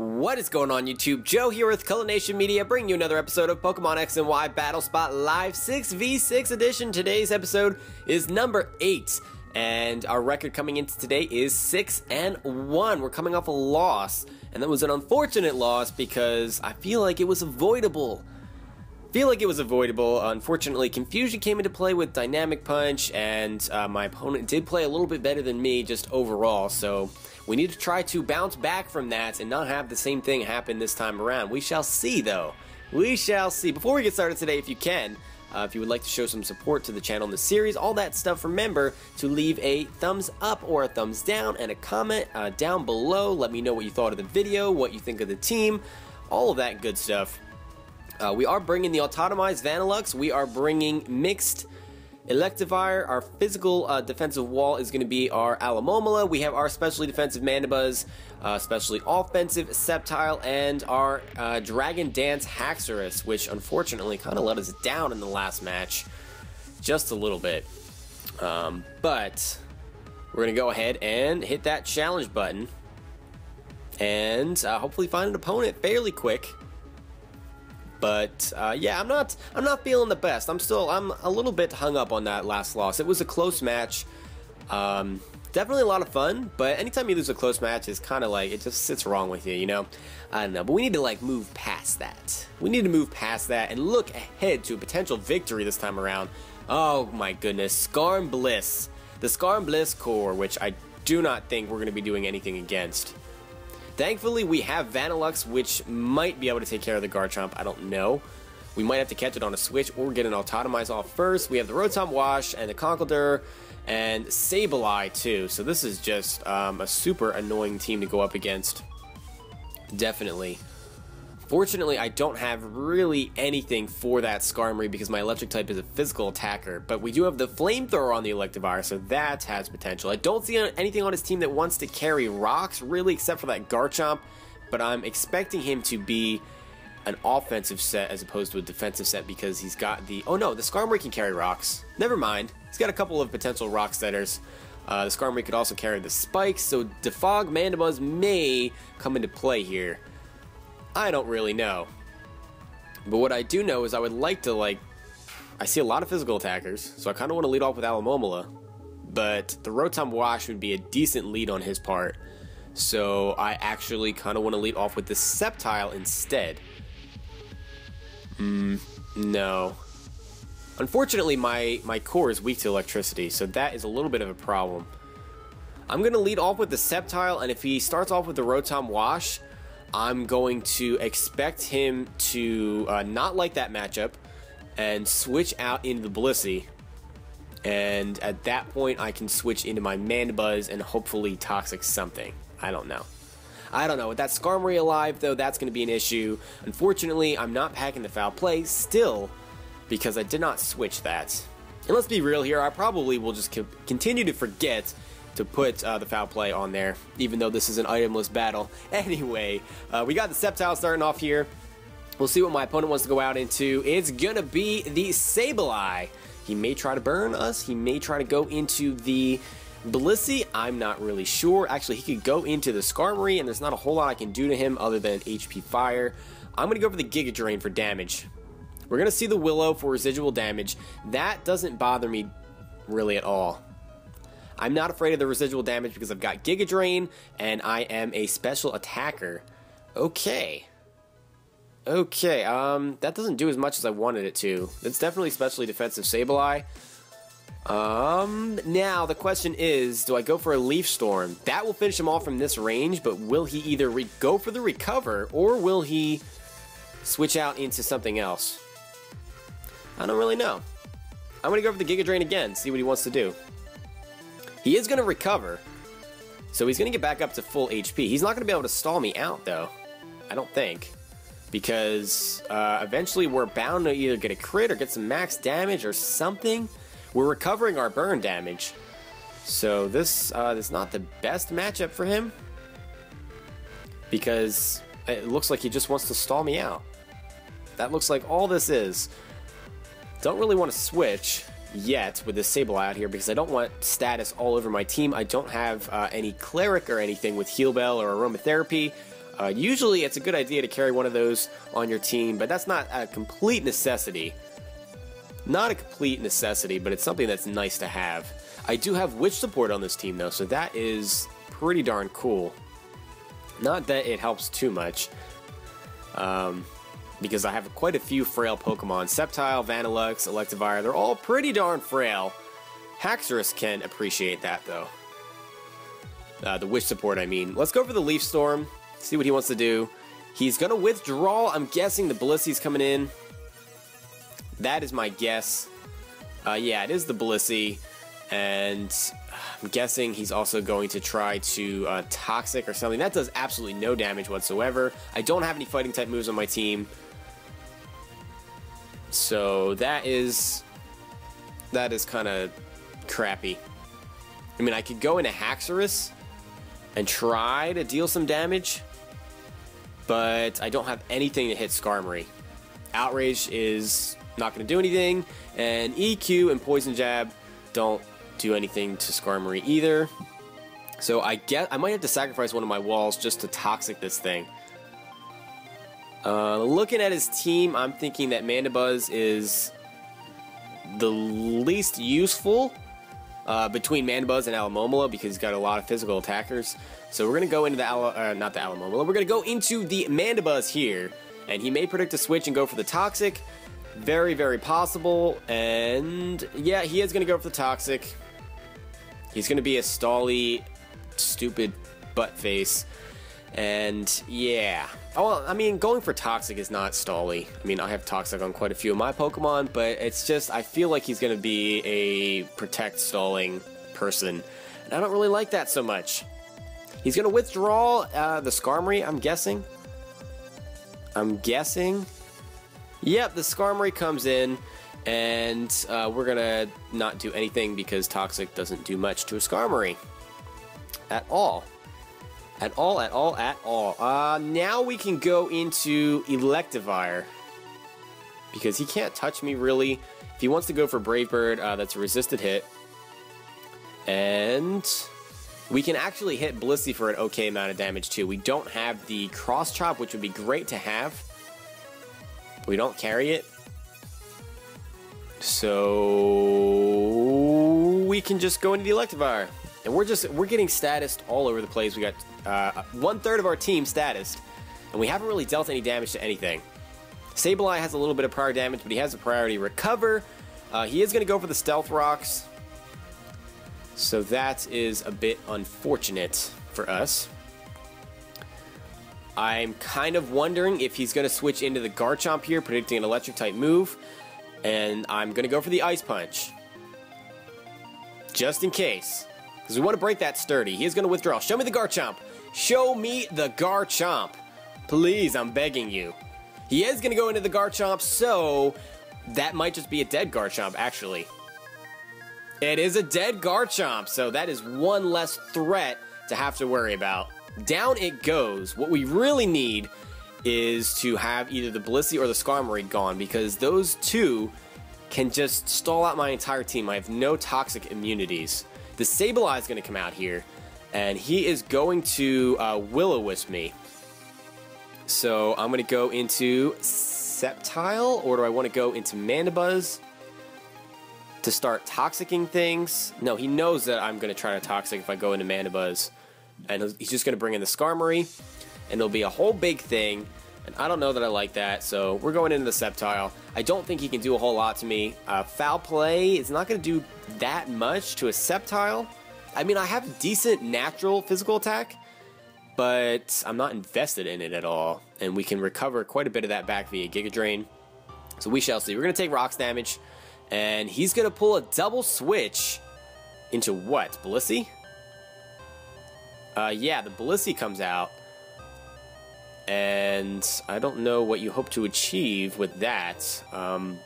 What is going on YouTube? Joe here with Culination Media, bringing you another episode of Pokemon X and Y Battle Spot Live 6v6 edition. Today's episode is number 8, and our record coming into today is 6-1. We're coming off a loss, and that was an unfortunate loss because I feel like it was avoidable. Unfortunately, confusion came into play with Dynamic Punch, and my opponent did play a little bit better than me just overall, so we need to try to bounce back from that and not have the same thing happen this time around. We shall see, though. We shall see. Before we get started today, if you can, if you would like to show some support to the channel and the series, all that stuff, remember to leave a thumbs up or a thumbs down and a comment down below. Let me know what you thought of the video, what you think of the team, all of that good stuff. We are bringing the Autotomized Vanillux. We are bringing mixed Electivire. Our physical defensive wall is going to be our Alomomola. We have our specially defensive Mandibuzz, specially offensive Sceptile, and our Dragon Dance Haxorus, which unfortunately kind of let us down in the last match. Just a little bit. But we're going to go ahead and hit that challenge button. And hopefully find an opponent fairly quick. But yeah, I'm not feeling the best. I'm a little bit hung up on that last loss. It was a close match. Definitely a lot of fun, but anytime you lose a close match, it's kind of like it just sits wrong with you, you know? I don't know, but we need to like move past that. We need to move past that and look ahead to a potential victory this time around. Oh my goodness, Scarm Bliss. The Scarm Bliss core, which I do not think we're going to be doing anything against. Thankfully, we have Vanillux, which might be able to take care of the Garchomp. I don't know. We might have to catch it on a switch or get an Autotomize off first. We have the Rotom Wash and the Conkeldurr and Sableye too. So this is just a super annoying team to go up against. Definitely. Fortunately, I don't have really anything for that Skarmory because my electric type is a physical attacker. But we do have the Flamethrower on the Electivire, so that has potential. I don't see anything on his team that wants to carry rocks, really, except for that Garchomp. But I'm expecting him to be an offensive set as opposed to a defensive set because he's got the... Oh no, the Skarmory can carry rocks. Never mind. He's got a couple of potential rock setters. The Skarmory could also carry the spikes, so Defog Mandibuzz may come into play here. I don't really know. But what I do know is I would like to, I see a lot of physical attackers, so I kind of want to lead off with Alomomola. But the Rotom Wash would be a decent lead on his part. So I actually kind of want to lead off with the Sceptile instead. No. Unfortunately, my core is weak to electricity, so that is a little bit of a problem. I'm going to lead off with the Sceptile, and if he starts off with the Rotom Wash, I'm going to expect him to not like that matchup and switch out into the Blissey. And at that point, I can switch into my Mandibuzz and hopefully Toxic something. I don't know. With that Skarmory alive, though, that's going to be an issue. Unfortunately, I'm not packing the Foul Play still because I did not switch that. And let's be real here, I probably will just continue to forget to put the Foul Play on there, even though this is an itemless battle. Anyway, we got the Sceptile starting off here. We'll see what my opponent wants to go out into. It's gonna be the Sableye. He may try to burn us. He may try to go into the Blissey. I'm not really sure. Actually, he could go into the Skarmory, and there's not a whole lot I can do to him other than HP Fire. I'm gonna go for the Giga Drain for damage. We're gonna see the Willow for residual damage. That doesn't bother me really at all. I'm not afraid of the residual damage because I've got Giga Drain, and I am a special attacker. Okay. That doesn't do as much as I wanted it to. It's definitely specially defensive Sableye. Now the question is, do I go for a Leaf Storm? That will finish him off from this range, but will he either go for the Recover, or will he switch out into something else? I don't really know. I'm going to go for the Giga Drain again, see what he wants to do. He is going to recover, so he's going to get back up to full HP. He's not going to be able to stall me out, though. I don't think. Because eventually we're bound to either get a crit or get some max damage or something. We're recovering our burn damage. So this is not the best matchup for him. Because it looks like he just wants to stall me out. That looks like all this is. Don't really want to switch yet with this Sableye out here because I don't want status all over my team. I don't have any Cleric or anything with Heal Bell or Aromatherapy. Usually it's a good idea to carry one of those on your team, but that's not a complete necessity. Not a complete necessity, but it's something that's nice to have. I do have witch support on this team though, so that is pretty darn cool. Not that it helps too much, because I have quite a few frail Pokemon. Sceptile, Vanillux, Electivire, they're all pretty darn frail. Haxorus can appreciate that though. The witch support, I mean. Let's go for the Leaf Storm, see what he wants to do. He's going to withdraw. I'm guessing the Blissy's coming in. That is my guess. Yeah, it is the Blissey. And I'm guessing he's also going to try to Toxic or something. That does absolutely no damage whatsoever. I don't have any fighting type moves on my team. So that is kind of crappy. I mean, I could go into Haxorus and try to deal some damage, but I don't have anything to hit Skarmory. Outrage is not going to do anything, and EQ and Poison Jab don't do anything to Skarmory either. So I might have to sacrifice one of my walls just to Toxic this thing. Looking at his team, I'm thinking that Mandibuzz is the least useful between Mandibuzz and Alomomola, because he's got a lot of physical attackers. So we're going to go into the not the Alomomola, we're going to go into the Mandibuzz here, and he may predict a switch and go for the Toxic. Very, very possible, and yeah, he is going to go for the Toxic. He's going to be a stally, stupid butt face, and yeah. Oh, I mean, going for Toxic is not stally. I mean, I have Toxic on quite a few of my Pokemon, but it's just, I feel like he's going to be a protect stalling person, and I don't really like that so much. He's going to withdraw the Skarmory, I'm guessing. Yep, the Skarmory comes in, and we're going to not do anything because Toxic doesn't do much to a Skarmory. At all. At all. Now we can go into Electivire, because he can't touch me really. If he wants to go for Brave Bird, that's a resisted hit. And we can actually hit Blissey for an okay amount of damage too. We don't have the Cross Chop, which would be great to have. We don't carry it. So we can just go into the Electivire. And we're getting statused all over the place. We got 1/3 of our team statused, and we haven't really dealt any damage to anything. Sableye has a little bit of prior damage, but he has a priority recover. He is going to go for the Stealth Rocks, so that is a bit unfortunate for us. I'm kind of wondering if he's going to switch into the Garchomp here, predicting an electric type move, and I'm going to go for the Ice Punch, just in case. Because we want to break that sturdy. He is going to withdraw. Show me the Garchomp. Show me the Garchomp. Please, I'm begging you. He is going to go into the Garchomp, so that might just be a dead Garchomp, actually. It is a dead Garchomp, so that is one less threat to have to worry about. Down it goes. What we really need is to have either the Blissey or the Skarmory gone, because those two can just stall out my entire team. I have no toxic immunities. The Sableye is going to come out here, and he is going to Will-O-Wisp me. So I'm going to go into Sceptile, or do I want to go into Mandibuzz to start toxicking things? No, he knows that I'm going to try to toxic if I go into Mandibuzz, and he's just going to bring in the Skarmory, and it'll be a whole big thing, and I don't know that I like that, so we're going into the Sceptile. I don't think he can do a whole lot to me. Foul Play is not going to do that much to a Sceptile. I mean, I have decent natural physical attack, but I'm not invested in it at all, and we can recover quite a bit of that back via Giga Drain. So we shall see. We're going to take Rocks damage, and he's going to pull a double switch into what? Blissey? Yeah, the Blissey comes out, and I don't know what you hope to achieve with that,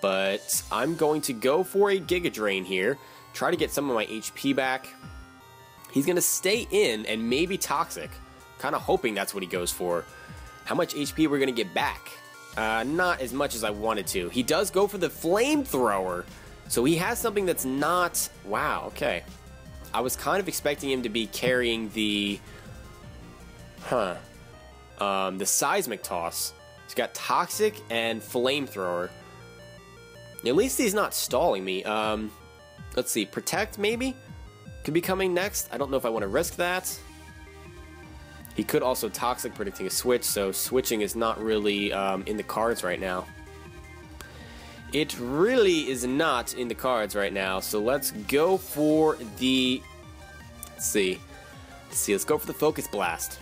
but I'm going to go for a Giga Drain here, try to get some of my HP back. He's going to stay in and maybe Toxic, kind of hoping that's what he goes for. How much HP we're going to get back? Not as much as I wanted to. He does go for the Flamethrower, so he has something that's not... Wow, okay. I was kind of expecting him to be carrying the... the Seismic Toss. He's got Toxic and Flamethrower. At least he's not stalling me. Let's see, Protect maybe? Could be coming next. I don't know if I want to risk that. He could also Toxic, predicting a switch, so switching is not really in the cards right now. It really is not in the cards right now, so let's go for the... Let's go for the Focus Blast.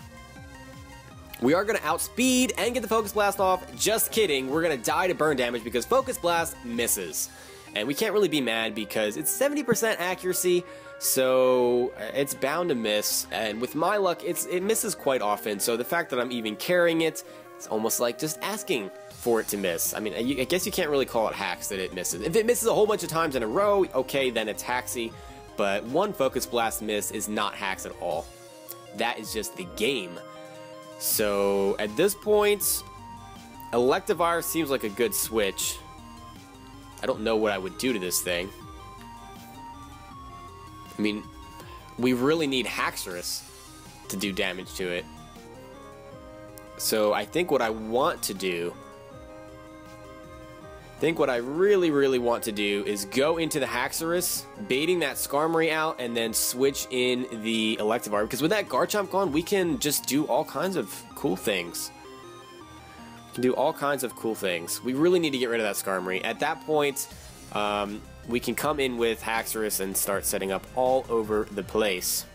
We are going to outspeed and get the Focus Blast off. Just kidding, we're going to die to burn damage because Focus Blast misses. And we can't really be mad because it's 70% accuracy, so it's bound to miss. And with my luck, it misses quite often, so the fact that I'm even carrying it, it's almost like just asking for it to miss. I mean, I guess you can't really call it hacks that it misses. If it misses a whole bunch of times in a row, okay, then it's hacksy. But one Focus Blast miss is not hacks at all. That is just the game. So at this point, Electivire seems like a good switch. I don't know what I would do to this thing. I mean, we really need Haxorus to do damage to it. So I think what I want to do... what I really want to do is go into the Haxorus, baiting that Skarmory out, and then switch in the Electivire. Because with that Garchomp gone, we can just do all kinds of cool things. We can do all kinds of cool things. We really need to get rid of that Skarmory. At that point, we can come in with Haxorus and start setting up all over the place.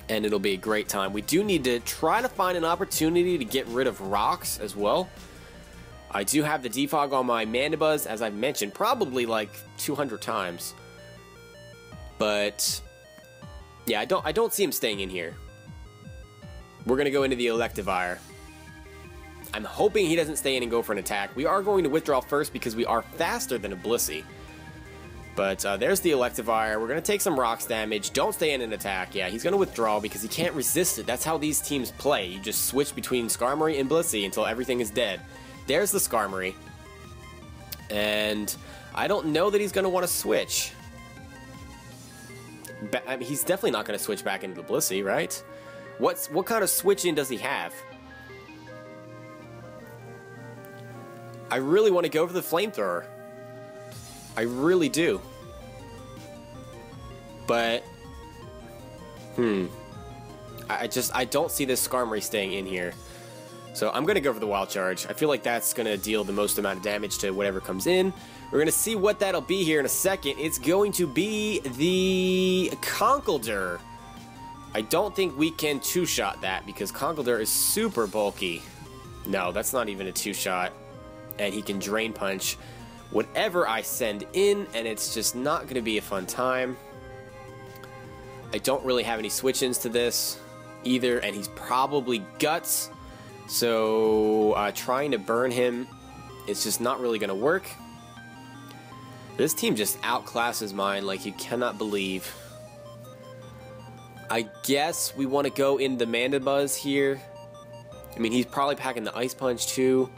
And it'll be a great time. We do need to try to find an opportunity to get rid of rocks as well. I do have the defog on my Mandibuzz, as I've mentioned, probably like 200 times. But yeah, I don't see him staying in here. We're gonna go into the Electivire. I'm hoping he doesn't stay in and go for an attack. We are going to withdraw first because we are faster than a Blissey. But there's the Electivire. We're gonna take some rocks damage. Don't stay in an attack. Yeah, he's gonna withdraw because he can't resist it. That's how these teams play. You just switch between Skarmory and Blissey until everything is dead. There's the Skarmory. And I don't know that he's going to want to switch. I mean, he's definitely not going to switch back into the Blissey, right? What kind of switch-in does he have? I really want to go for the Flamethrower. I really do. But... I don't see this Skarmory staying in here. So I'm going to go for the Wild Charge. I feel like that's going to deal the most amount of damage to whatever comes in. We're going to see what that'll be here in a second. It's going to be the Conkeldurr. I don't think we can two-shot that because Conkeldurr is super bulky. No, that's not even a two-shot. And he can Drain Punch whatever I send in, and it's just not going to be a fun time. I don't really have any switch-ins to this either, and he's probably Guts. So, trying to burn him is just not really going to work. This team just outclasses mine like you cannot believe. I guess we want to go in the Mandibuzz here. I mean, he's probably packing the Ice Punch too.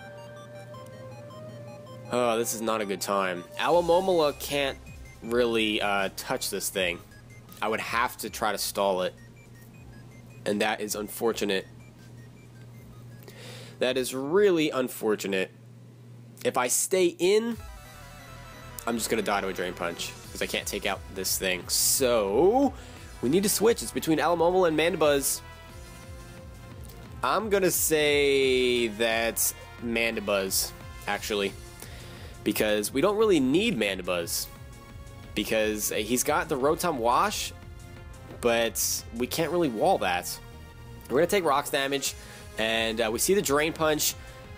Oh, this is not a good time. Alomomola can't really touch this thing. I would have to try to stall it. And that is unfortunate. That is really unfortunate. If I stay in, I'm just going to die to a Drain Punch because I can't take out this thing. So, we need to switch. It's between Alomomola and Mandibuzz. I'm going to say that Mandibuzz, actually, because we don't really need Mandibuzz because he's got the Rotom Wash, but we can't really wall that. We're going to take rocks damage. And we see the Drain Punch,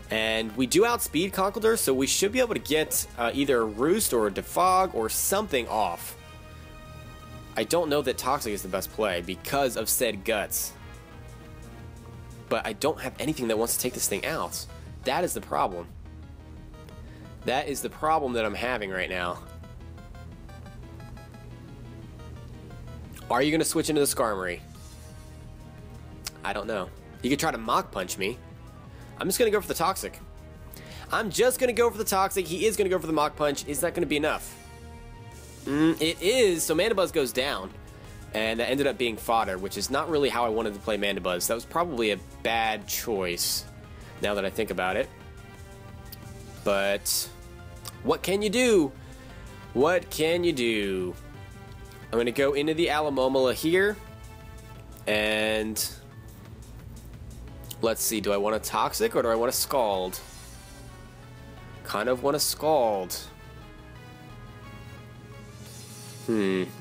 and we do outspeed Conkeldurr, so we should be able to get either a Roost or a Defog or something off. I don't know that Toxic is the best play because of said Guts. But I don't have anything that wants to take this thing out. That is the problem. That is the problem that I'm having right now. Are you going to switch into the Skarmory? I don't know. You could try to Mach Punch me. I'm just going to go for the Toxic. I'm just going to go for the Toxic. He is going to go for the Mach Punch. Is that going to be enough? It is, so Mandibuzz goes down. And that ended up being fodder, which is not really how I wanted to play Mandibuzz. That was probably a bad choice, now that I think about it. But what can you do? What can you do? I'm going to go into the Alomomola here. And let's see, do I want a Toxic or do I want a Scald? Kind of want a Scald.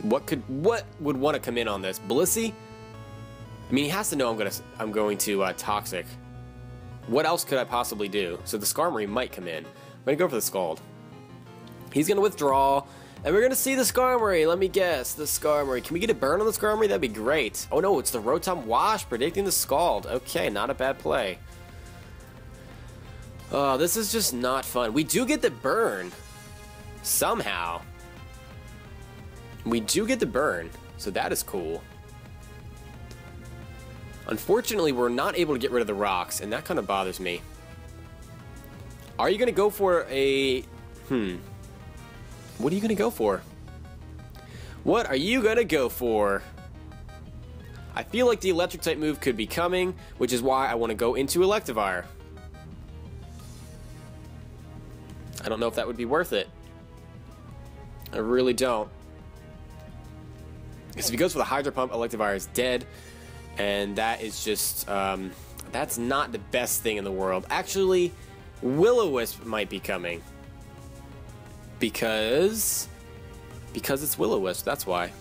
What would want to come in on this? Blissey? I mean, he has to know I'm going to Toxic. What else could I possibly do? So the Skarmory might come in. I'm gonna go for the Scald. He's gonna withdraw, and we're gonna see the Skarmory. Let me guess, the Skarmory. Can we get a burn on the Skarmory? That'd be great. Oh no, it's the Rotom Wash predicting the Scald. Okay, not a bad play. Oh, this is just not fun. We do get the burn somehow. We do get the burn, so that is cool. Unfortunately, we're not able to get rid of the rocks, and that kind of bothers me. Are you going to go for a... What are you going to go for? What are you going to go for? I feel like the electric type move could be coming, which is why I want to go into Electivire. I don't know if that would be worth it. I really don't. Because if he goes for the Hydro Pump, Electivire is dead. And that is just, that's not the best thing in the world. Actually, Will-O-Wisp might be coming. Because it's Will-O-Wisp, that's why.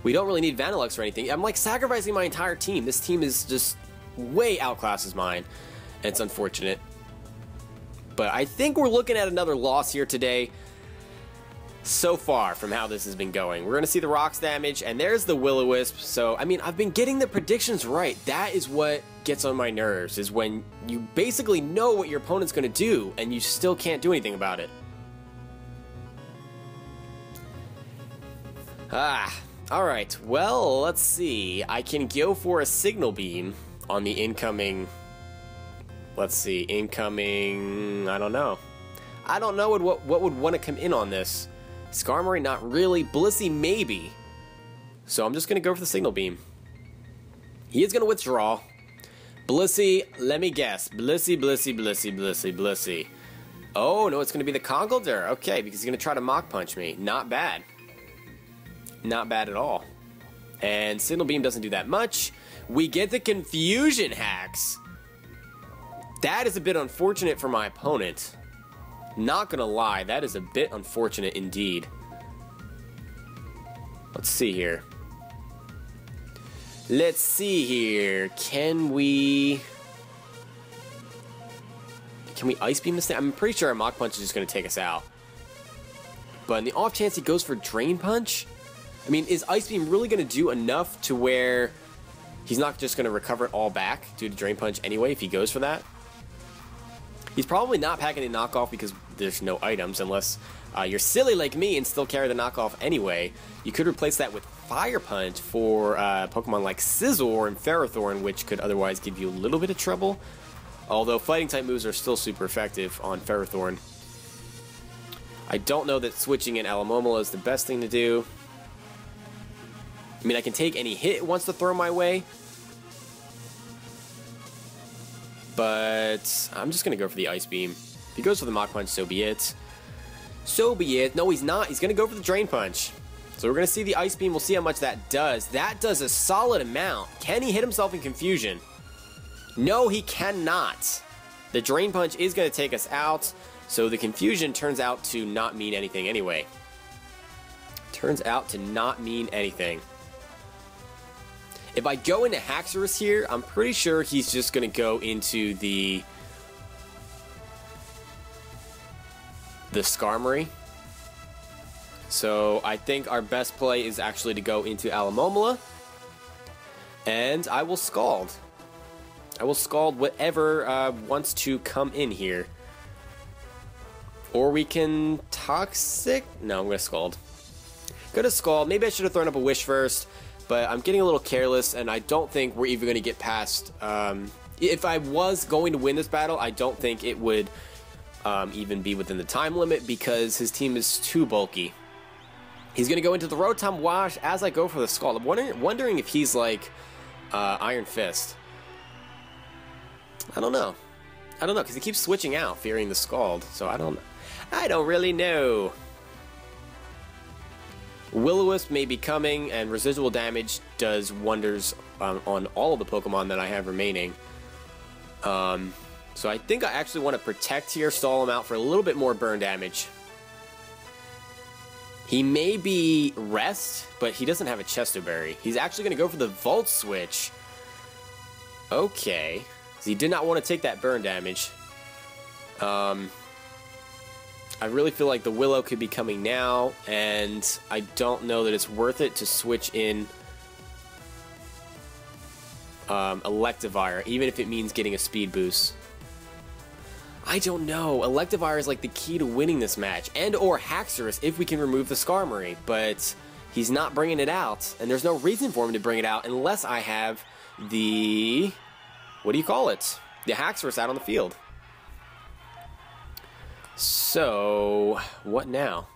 We don't really need Vanillux or anything. I'm like sacrificing my entire team. This team is just way outclasses mine. And it's unfortunate. But I think we're looking at another loss here today. So far from how this has been going. We're going to see the rocks damage, and there's the Will-O-Wisp. So, I mean, I've been getting the predictions right. That is what gets on my nerves, is when you basically know what your opponent's going to do, and you still can't do anything about it. Alright. Well, let's see. I can go for a Signal Beam on the incoming... Let's see. Incoming... I don't know. I don't know what would want to come in on this. Skarmory, not really. Blissey, maybe. So I'm just going to go for the Signal Beam. He is going to withdraw. Blissey, let me guess. Blissey, Blissey, Blissey, Blissey, Blissey. Oh, no, it's going to be the Conkeldurr. Okay, because he's going to try to Mach Punch me. Not bad. Not bad at all. And Signal Beam doesn't do that much. We get the Confusion Hacks. That is a bit unfortunate for my opponent. Not gonna lie, that is a bit unfortunate indeed. Let's see here. Let's see here. Can we Ice Beam this thing? I'm pretty sure our Mach Punch is just gonna take us out. But in the off chance he goes for Drain Punch, I mean, is Ice Beam really gonna do enough to where he's not just gonna recover it all back due to Drain Punch anyway if he goes for that? He's probably not packing the knockoff because there's no items unless you're silly like me and still carry the knockoff anyway. You could replace that with Fire Punch for Pokemon like Scizor and Ferrothorn, which could otherwise give you a little bit of trouble. Although fighting type moves are still super effective on Ferrothorn. I don't know that switching in Alomomola is the best thing to do. I mean, I can take any hit it wants to throw my way. But I'm just going to go for the Ice Beam. If he goes for the Mach Punch, so be it. So be it. No, he's not. He's going to go for the Drain Punch. So we're going to see the Ice Beam. We'll see how much that does. That does a solid amount. Can he hit himself in Confusion? No, he cannot. The Drain Punch is going to take us out. So the Confusion turns out to not mean anything anyway. Turns out to not mean anything. If I go into Haxorus here, I'm pretty sure he's just going to go into the Skarmory. So I think our best play is actually to go into Alomomola. And I will Scald. I will Scald whatever wants to come in here. Or we can Toxic. No, I'm going to Scald. Going to Scald. Maybe I should have thrown up a Wish first. But I'm getting a little careless, and I don't think we're even going to get past... if I was going to win this battle, I don't think it would even be within the time limit, because his team is too bulky. He's going to go into the Rotom Wash as I go for the Scald. I'm wondering if he's like Iron Fist. I don't know. I don't know, because he keeps switching out, fearing the Scald. So I don't really know. Will-O-Wisp may be coming, and residual damage does wonders on all of the Pokemon that I have remaining. So I think I actually want to protect here, stall him out for a little bit more burn damage. He may be Rest, but he doesn't have a Chesto Berry. He's actually going to go for the Volt Switch. Okay. So he did not want to take that burn damage. I really feel like the Willow could be coming now, and I don't know that it's worth it to switch in Electivire, even if it means getting a speed boost. I don't know. Electivire is like the key to winning this match, and or Haxorus if we can remove the Skarmory, but he's not bringing it out, and there's no reason for him to bring it out unless I have the... what do you call it? The Haxorus out on the field. So, what now?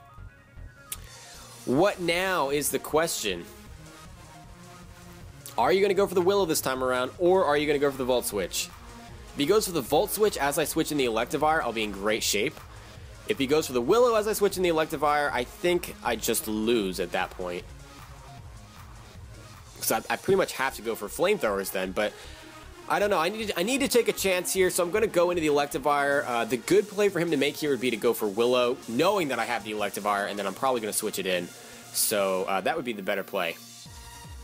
What now is the question. Are you going to go for the Willow this time around, or are you going to go for the Volt Switch? If he goes for the Volt Switch as I switch in the Electivire, I'll be in great shape. If he goes for the Willow as I switch in the Electivire, I think I just lose at that point. Because I pretty much have to go for Flamethrowers then, but... I don't know. I need to take a chance here, so I'm going to go into the Electivire. The good play for him to make here would be to go for Willow, knowing that I have the Electivire, and then I'm probably going to switch it in. So that would be the better play.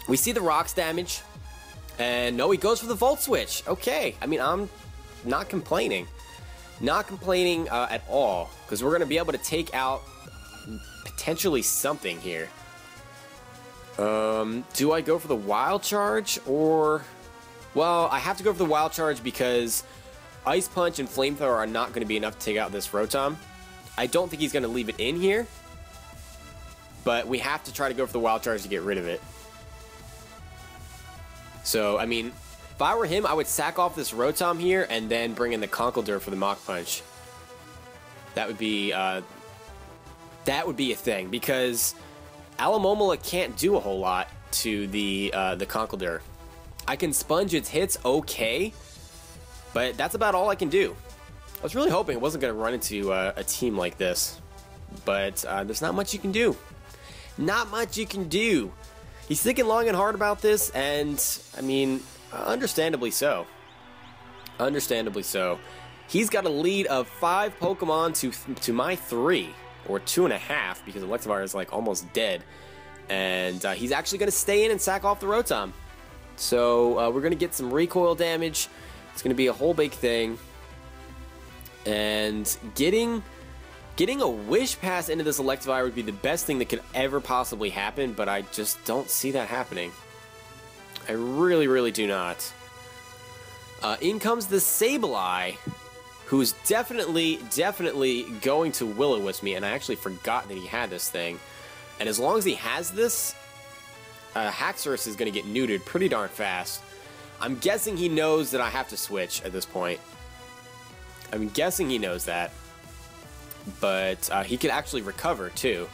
We see the Rocks damage, and no, he goes for the Volt Switch. Okay. I mean, I'm not complaining. Not complaining at all, because we're going to be able to take out potentially something here. Do I go for the Wild Charge, or... Well, I have to go for the Wild Charge because Ice Punch and Flamethrower are not going to be enough to take out this Rotom. I don't think he's going to leave it in here, but we have to try to go for the Wild Charge to get rid of it. So, I mean, if I were him, I would sack off this Rotom here and then bring in the Conkeldurr for the Mach Punch. That would be a thing, because Alomomola can't do a whole lot to the Conkeldurr. I can sponge its hits okay, but that's about all I can do. I was really hoping it wasn't going to run into a team like this, but there's not much you can do. Not much you can do. He's thinking long and hard about this, and, I mean, understandably so. Understandably so. He's got a lead of 5 Pokemon to my 3, or 2.5, because Electivire is, like, almost dead. And he's actually going to stay in and sack off the Rotom. So we're going to get some recoil damage. It's going to be a whole big thing. And getting a Wish Pass into this Electivire would be the best thing that could ever possibly happen, but I just don't see that happening. I really, really do not. In comes the Sableye, who's definitely going to Will-O-Wisp me, and I actually forgot that he had this thing. And as long as he has this... Haxorus is going to get neutered pretty darn fast. I'm guessing he knows that I have to switch at this point. I'm guessing he knows that. But he could actually recover too.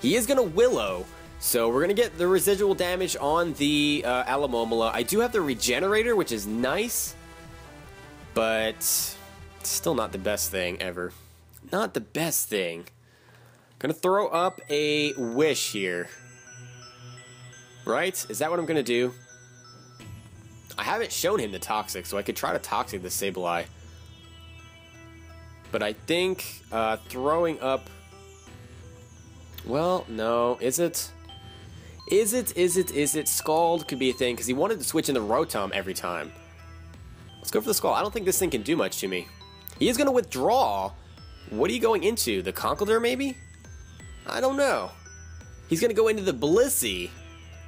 He is going to Willow, so we're going to get the residual damage on the Alomomola. I do have the Regenerator, which is nice, but still not the best thing ever. Not the best thing. Going to throw up a Wish here. Right? Is that what I'm going to do? I haven't shown him the Toxic, so I could try to Toxic the Sableye. But I think throwing up... Well, no. Is it? Is it? Scald could be a thing, because he wanted to switch in the Rotom every time. Let's go for the Scald. I don't think this thing can do much to me. He is going to withdraw. What are you going into? The Conkeldurr, maybe? I don't know. He's going to go into the Blissey,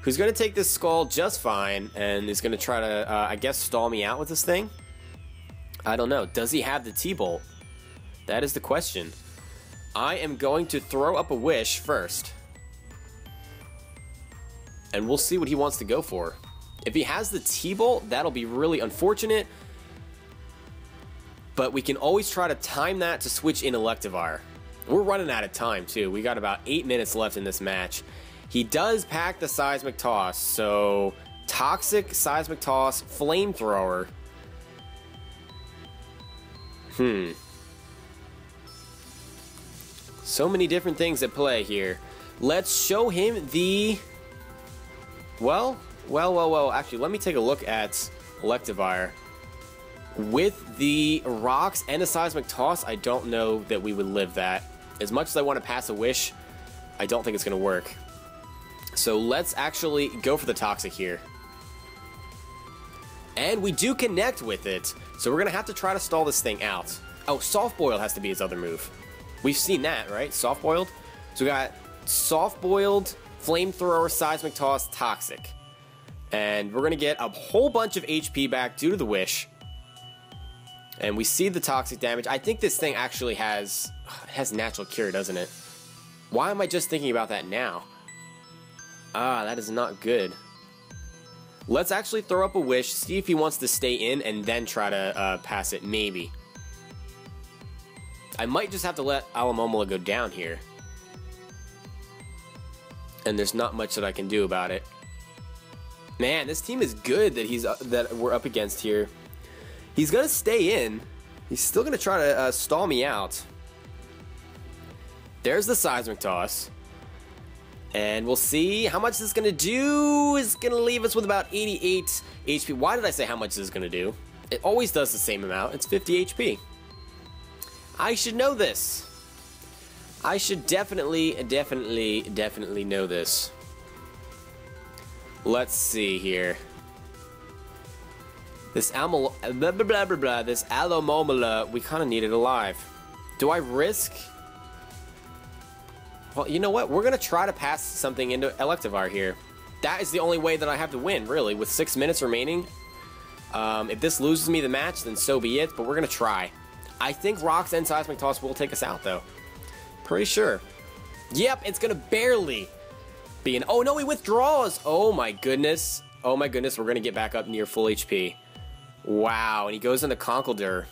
who's going to take this Scald just fine, and is going to try to, I guess, stall me out with this thing? I don't know. Does he have the T-Bolt? That is the question. I am going to throw up a Wish first. And we'll see what he wants to go for. If he has the T-Bolt, that'll be really unfortunate. But we can always try to time that to switch in Electivire. We're running out of time, too. We got about 8 minutes left in this match. He does pack the Seismic Toss, so Toxic, Seismic Toss, Flamethrower. So many different things at play here. Let's show him the... Well. Actually, let me take a look at Electivire. With the rocks and the Seismic Toss, I don't know that we would live that. As much as I want to pass a Wish, I don't think it's going to work. So let's actually go for the Toxic here. And we do connect with it. So we're going to have to try to stall this thing out. Oh, Soft Boiled has to be his other move. We've seen that, right? Soft Boiled. So we got Soft Boiled, Flamethrower, Seismic Toss, Toxic. And we're going to get a whole bunch of HP back due to the Wish. And we see the Toxic damage. I think this thing actually has Natural Cure, doesn't it? Why am I just thinking about that now? Ah, that is not good. Let's actually throw up a Wish, see if he wants to stay in, and then try to pass it, maybe. I might just have to let Alomomola go down here. And there's not much that I can do about it. Man, this team is good that we're up against here. He's going to stay in. He's still going to try to stall me out. There's the Seismic Toss. And we'll see how much this is going to do. It's going to leave us with about 88 HP. Why did I say how much this is going to do? It always does the same amount. It's 50 HP. I should know this. I should definitely know this. Let's see here. This this Alomomola, we kind of need it alive. Do I risk? Well, you know what? We're going to try to pass something into Electivire here. That is the only way that I have to win, really, with 6 minutes remaining. If this loses me the match, then so be it, but we're going to try. I think Rocks and Seismic Toss will take us out, though. Pretty sure. Yep, it's going to barely be an... Oh, no, he withdraws! Oh, my goodness. Oh, my goodness, we're going to get back up near full HP. Wow, and he goes into Conkeldurr.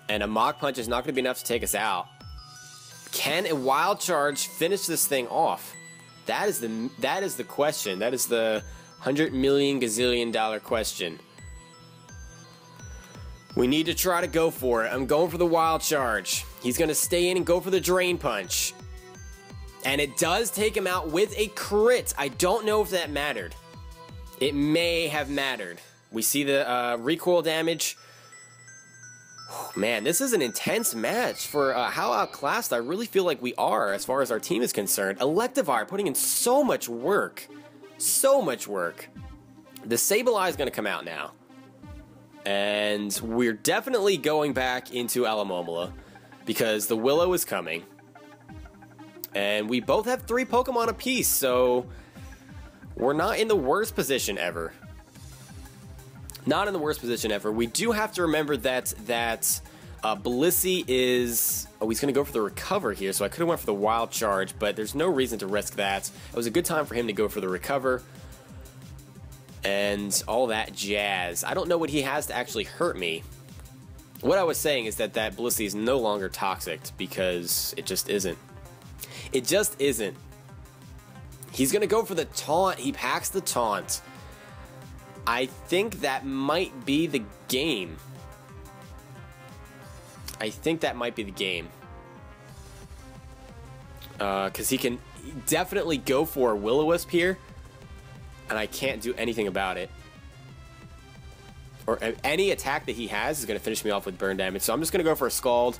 And a Mach Punch is not going to be enough to take us out. Can a Wild Charge finish this thing off? That is the question. That is the $100 million gazillion question. We need to try to go for it. I'm going for the Wild Charge. He's going to stay in and go for the Drain Punch. And it does take him out with a crit. I don't know if that mattered. It may have mattered. We see the recoil damage. Oh, man, this is an intense match for how outclassed I really feel like we are as far as our team is concerned. Electivire putting in so much work. So much work. The Sableye is going to come out now. And we're definitely going back into Alomomola because the Willow is coming. And we both have 3 Pokemon apiece, so we're not in the worst position ever. Not in the worst position ever. We do have to remember that Blissey is... Oh, he's going to go for the Recover here, so I could have went for the Wild Charge, but there's no reason to risk that. It was a good time for him to go for the Recover. And all that jazz. I don't know what he has to actually hurt me. What I was saying is that Blissey is no longer toxic because it just isn't. It just isn't. He's going to go for the Taunt. He packs the Taunt. I think that might be the game. I think that might be the game. Because he can definitely go for a Will-O-Wisp here. And I can't do anything about it. Or any attack that he has is going to finish me off with burn damage. So I'm just going to go for a Scald.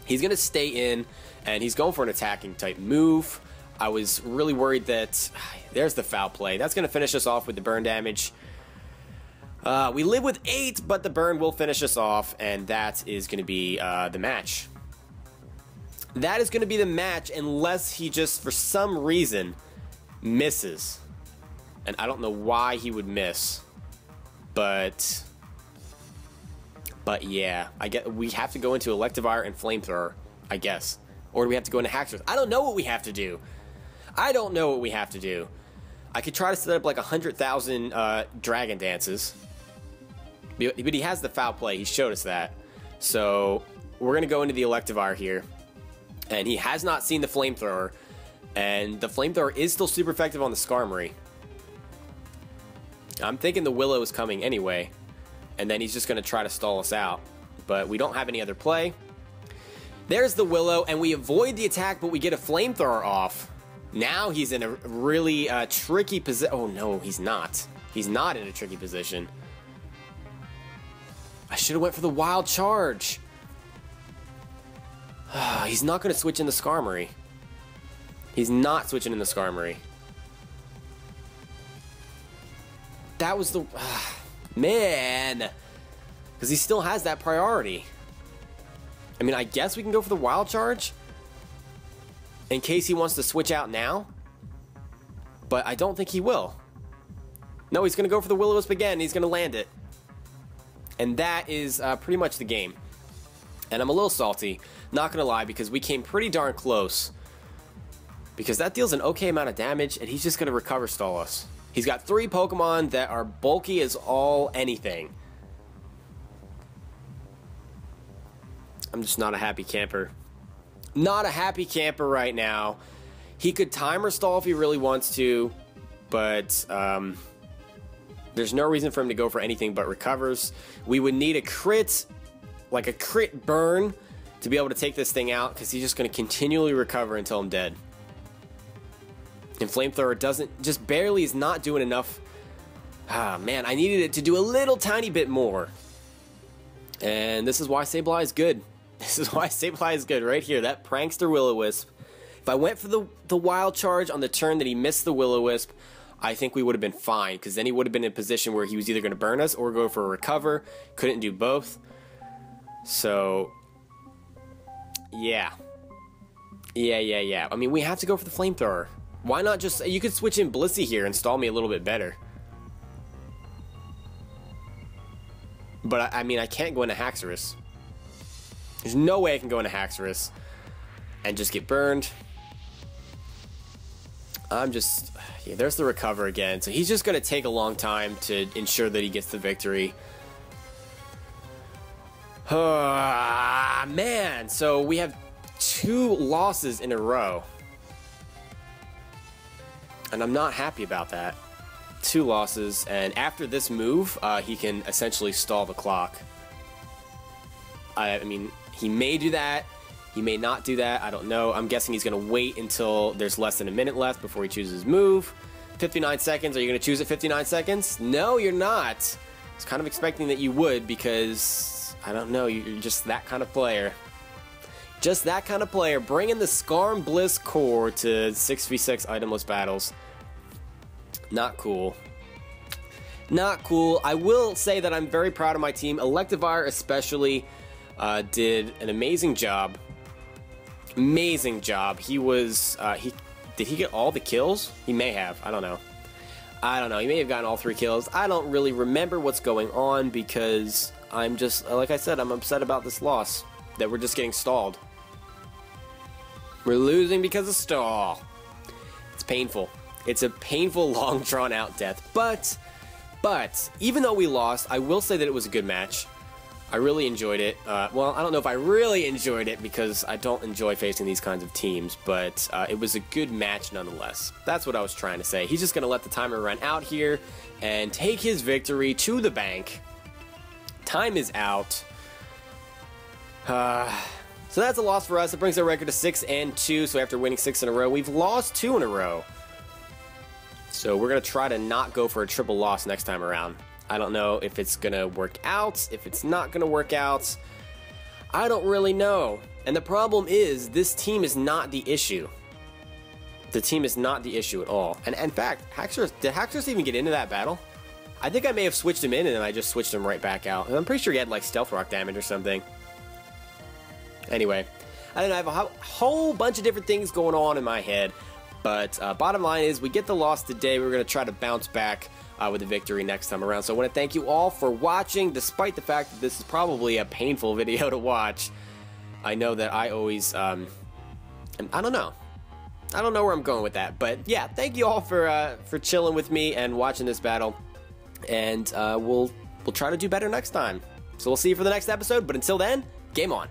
He's going to stay in. And he's going for an attacking type move. I was really worried that... There's the foul play. That's going to finish us off with the burn damage. We live with 8, but the burn will finish us off. And that is going to be the match. That is going to be the match unless he just, for some reason, misses. And I don't know why he would miss. But yeah, we have to go into Electivire and Flamethrower, I guess. Or do we have to go into Haxorus? I don't know what we have to do. I don't know what we have to do. I could try to set up like 100,000 Dragon Dances. But he has the foul play. He showed us that. So we're going to go into the Electivire here. And he has not seen the Flamethrower. And the Flamethrower is still super effective on the Skarmory. I'm thinking the Willow is coming anyway. And then he's just going to try to stall us out. But we don't have any other play. There's the Willow, and we avoid the attack, but we get a Flamethrower off. Now he's in a really tricky position. Oh, no, he's not. He's not in a tricky position. I should have went for the Wild Charge. He's not going to switch in the Skarmory. He's not switching in the Skarmory. That was the... man. Because he still has that priority. I mean, I guess we can go for the Wild Charge. In case he wants to switch out now. But I don't think he will. No, he's going to go for the Will-O-Wisp again. He's going to land it. And that is pretty much the game. And I'm a little salty. Not going to lie, because we came pretty darn close. Because that deals an okay amount of damage, and he's just going to recover stall us. He's got 3 Pokemon that are bulky as all anything. I'm just not a happy camper. Not a happy camper right now. He could timer stall if he really wants to, but there's no reason for him to go for anything but recovers. We would need a crit, like a crit burn, to be able to take this thing out, because he's just going to continually recover until I'm dead. And Flamethrower doesn't, just barely is not doing enough. Ah, man, I needed it to do a little tiny bit more. And this is why Sableye is good. This is why Sableye is good right here. That prankster Will-O-Wisp. If I went for the Wild Charge on the turn that he missed the Will-O-Wisp, I think we would have been fine, because then he would have been in a position where he was either going to burn us or go for a recover. Couldn't do both. So, yeah. Yeah. I mean, we have to go for the Flamethrower. Why not just... You could switch in Blissey here and stall me a little bit better. But, I mean, I can't go into Haxorus. There's no way I can go into Haxorus and just get burned. I'm just... Yeah, there's the recover again. So he's just going to take a long time to ensure that he gets the victory. Man, so we have 2 losses in a row. And I'm not happy about that. 2 losses, and after this move, he can essentially stall the clock. I mean, he may do that. He may not do that. I don't know. I'm guessing he's going to wait until there's less than a minute left before he chooses his move. 59 seconds. Are you going to choose at 59 seconds? No, you're not. I was kind of expecting that you would, because, I don't know, you're just that kind of player. Just that kind of player. Bringing the Skarm Bliss core to 6v6 itemless battles. Not cool. Not cool. I will say that I'm very proud of my team. Electivire especially did an amazing job. Amazing job. He was... did he get all the kills? He may have. I don't know. I don't know. He may have gotten all 3 kills. I don't really remember what's going on, because I'm just... Like I said, I'm upset about this loss. That we're just getting stalled. We're losing because of stall. It's painful. It's a painful, long, drawn-out death. But, even though we lost, I will say that it was a good match. I really enjoyed it. Well, I don't know if I really enjoyed it, because I don't enjoy facing these kinds of teams, but it was a good match nonetheless. That's what I was trying to say. He's just going to let the timer run out here and take his victory to the bank. Time is out. So that's a loss for us. It brings our record to 6-2, so after winning 6 in a row, we've lost 2 in a row. So we're going to try to not go for a triple loss next time around. I don't know if it's going to work out, if it's not going to work out. I don't really know. And the problem is, this team is not the issue. The team is not the issue at all. And in fact, did Haxorus even get into that battle? I think I may have switched him in and then I just switched him right back out. And I'm pretty sure he had like Stealth Rock damage or something. Anyway, I don't know, I have a whole bunch of different things going on in my head. But bottom line is, we get the loss today. We're going to try to bounce back with a victory next time around. So I want to thank you all for watching, despite the fact that this is probably a painful video to watch. I know that I always, I don't know. I don't know where I'm going with that. But yeah, thank you all for chilling with me and watching this battle. And we'll try to do better next time. So we'll see you for the next episode. But until then, game on.